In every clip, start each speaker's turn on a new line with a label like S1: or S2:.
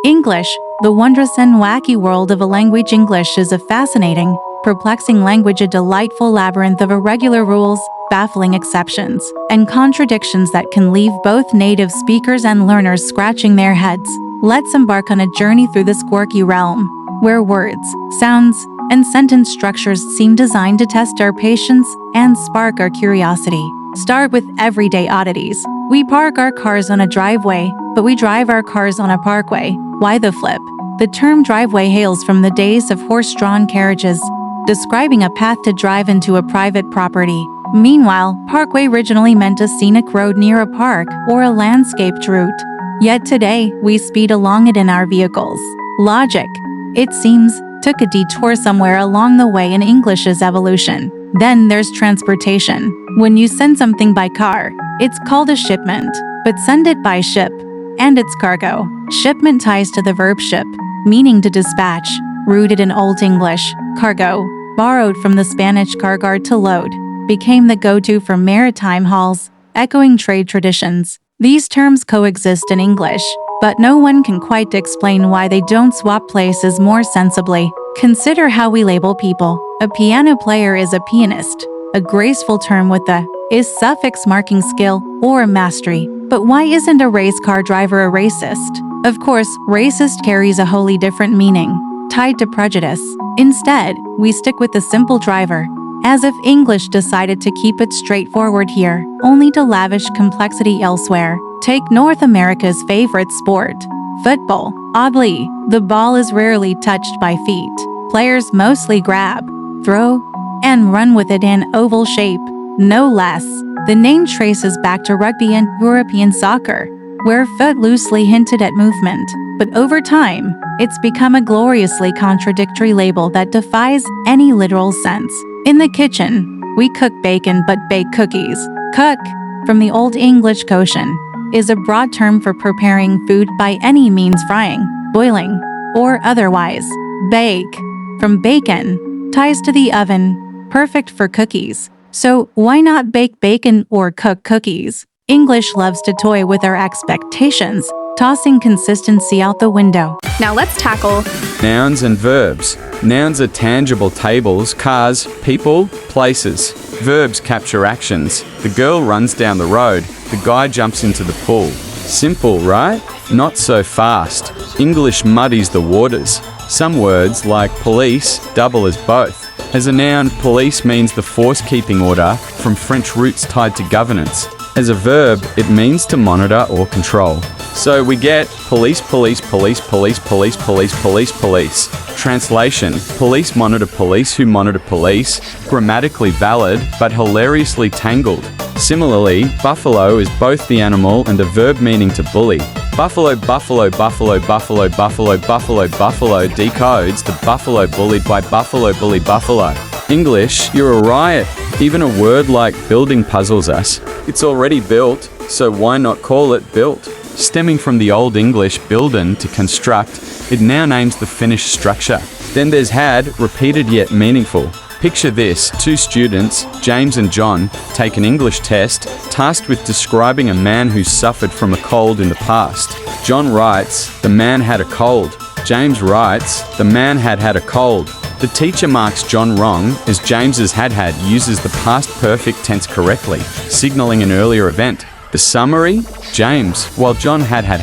S1: English, the wondrous and wacky world of a language. English is a fascinating, perplexing language, a delightful labyrinth of irregular rules, baffling exceptions, and contradictions that can leave both native speakers and learners scratching their heads. Let's embark on a journey through this quirky realm, where words, sounds, and sentence structures seem designed to test our patience and spark our curiosity. Start with everyday oddities. We park our cars on a driveway, but we drive our cars on a parkway. Why the flip? The term driveway hails from the days of horse-drawn carriages, describing a path to drive into a private property. Meanwhile, parkway originally meant a scenic road near a park or a landscaped route. Yet today, we speed along it in our vehicles. Logic, it seems, took a detour somewhere along the way in English's evolution. Then there's transportation. When you send something by car, it's called a shipment, but send it by ship, and it's cargo. Shipment ties to the verb ship, meaning to dispatch, rooted in Old English. Cargo, borrowed from the Spanish cargar, to load, became the go-to for maritime hauls, echoing trade traditions. These terms coexist in English, but no one can quite explain why they don't swap places more sensibly. Consider how we label people. A piano player is a pianist, a graceful term with the is suffix marking skill or mastery. But why isn't a race car driver a racist? Of course, racist carries a wholly different meaning, tied to prejudice. Instead, we stick with the simple driver, as if English decided to keep it straightforward here, only to lavish complexity elsewhere. Take North America's favorite sport, football. Oddly, the ball is rarely touched by feet. Players mostly grab, throw, and run with it in oval shape, no less. The name traces back to rugby and European soccer, where foot loosely hinted at movement. But over time, it's become a gloriously contradictory label that defies any literal sense. In the kitchen, we cook bacon but bake cookies. Cook, from the Old English koshin, is a broad term for preparing food by any means, frying, boiling, or otherwise. Bake, from bacon, ties to the oven, perfect for cookies. So why not bake bacon or cook cookies? English loves to toy with our expectations, tossing consistency out the window.
S2: Now let's tackle
S3: nouns and verbs. Nouns are tangible tables, cars, people, places. Verbs capture actions. The girl runs down the road. The guy jumps into the pool. Simple, right? Not so fast. English muddies the waters. Some words, like police, double as both. As a noun, police means the force-keeping order, from French roots tied to governance. As a verb, it means to monitor or control. So we get police, police, police, police, police, police, police, police. Translation: police monitor police who monitor police. Grammatically valid, but hilariously tangled. Similarly, buffalo is both the animal and a verb meaning to bully. Buffalo, buffalo, buffalo, buffalo, buffalo, buffalo, buffalo decodes the buffalo bullied by buffalo bully buffalo. English, you're a riot. Even a word like building puzzles us. It's already built, so why not call it built? Stemming from the Old English bilden, to construct, it now names the finished structure. Then there's had, repeated yet meaningful. Picture this: two students, James and John, take an English test, tasked with describing a man who suffered from a cold in the past. John writes, "The man had a cold." James writes, "The man had had a cold." The teacher marks John wrong, as James's had uses the past perfect tense correctly, signaling an earlier event. The summary? James, while John had a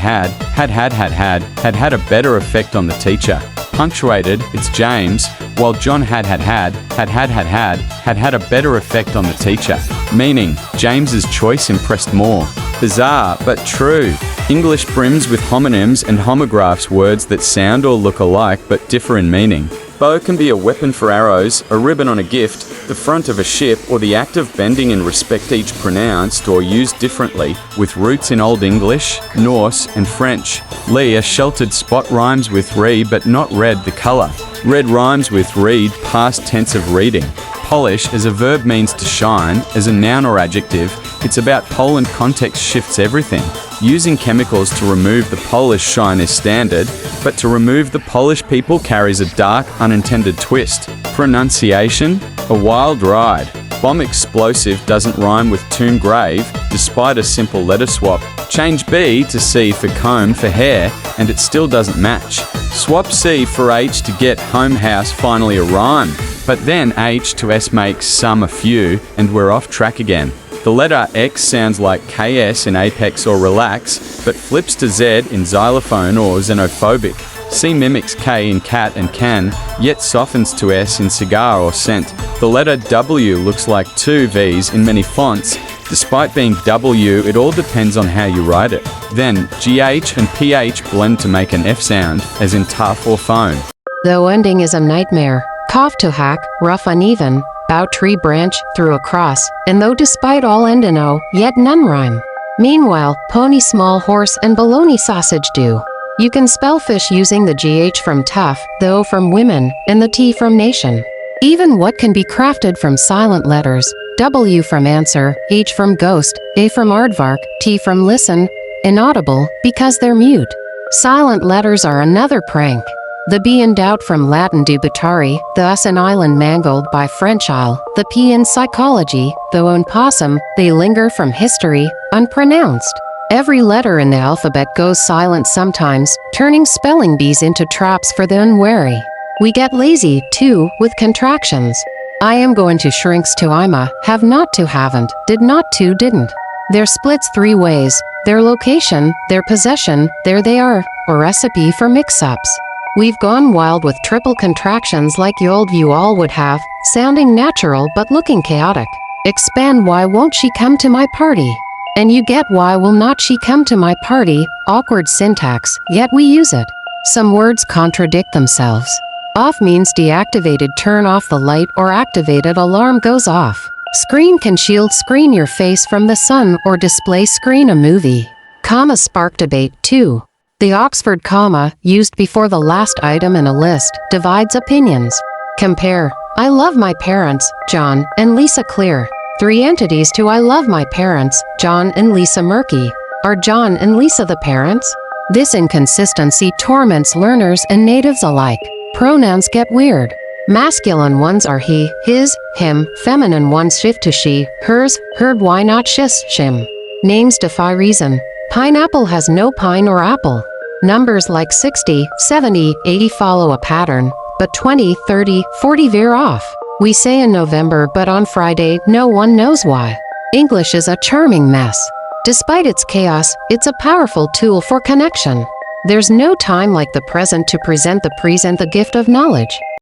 S3: better effect on the teacher. Punctuated, it's James, while John had a better effect on the teacher. Meaning, James's choice impressed more. Bizarre, but true. English brims with homonyms and homographs, words that sound or look alike but differ in meaning. Bow can be a weapon for arrows, a ribbon on a gift, the front of a ship, or the act of bending in respect, each pronounced or used differently, with roots in Old English, Norse, and French. Lee, a sheltered spot, rhymes with re but not red, the colour. Red rhymes with read, past tense of reading. Polish as a verb means to shine. As a noun or adjective, it's about pole, and context shifts everything. Using chemicals to remove the Polish shine is standard, but to remove the Polish people carries a dark, unintended twist. Pronunciation: a wild ride. Bomb explosive doesn't rhyme with tomb grave, despite a simple letter swap. Change B to C for comb for hair, and it still doesn't match. Swap C for H to get home house, finally a rhyme. But then H to S makes some a few, and we're off track again. The letter X sounds like KS in apex or relax, but flips to Z in xylophone or xenophobic. C mimics K in cat and can, yet softens to S in cigar or scent. The letter W looks like two V's in many fonts. Despite being W, it all depends on how you write it. Then, GH and PH blend to make an F sound, as in tough or phone.
S2: Though ending is a nightmare, cough to hack, rough uneven, bow tree branch, through a cross, and though despite all end in O, yet none rhyme. Meanwhile, pony small horse and bologna sausage do. You can spell fish using the GH from tough, the O from women, and the T from nation. Even what can be crafted from silent letters, W from answer, H from ghost, A from aardvark, T from listen, inaudible, because they're mute. Silent letters are another prank. The B in doubt from Latin dubitari, the us in island mangled by French isle, the P in psychology, the O in possum, they linger from history, unpronounced. Every letter in the alphabet goes silent sometimes, turning spelling bees into traps for the unwary. We get lazy, too, with contractions. I am going to shrinks to Ima, have not to haven't, did not to didn't. They're splits three ways, their location, their possession, there they are, or recipe for mix-ups. We've gone wild with triple contractions like the old you all would have, sounding natural but looking chaotic. Expand why won't she come to my party? And you get why will not she come to my party, awkward syntax, yet we use it. Some words contradict themselves. Off means deactivated, turn off the light, or activated alarm goes off. Screen can shield screen your face from the sun or display screen a movie. Comma spark debate too. The Oxford comma, used before the last item in a list, divides opinions. Compare, I love my parents, John and Lisa Clear. Three entities to I love my parents, John and Lisa Murky. Are John and Lisa the parents? This inconsistency torments learners and natives alike. Pronouns get weird. Masculine ones are he, his, him, feminine ones shift to she, hers, herb, why not shis, shim. Names defy reason. Pineapple has no pine or apple. Numbers like 60, 70, 80 follow a pattern, but 20, 30, 40 veer off. We say in November, but on Friday, no one knows why. English is a charming mess. Despite its chaos, it's a powerful tool for connection. There's no time like the present to present the gift of knowledge.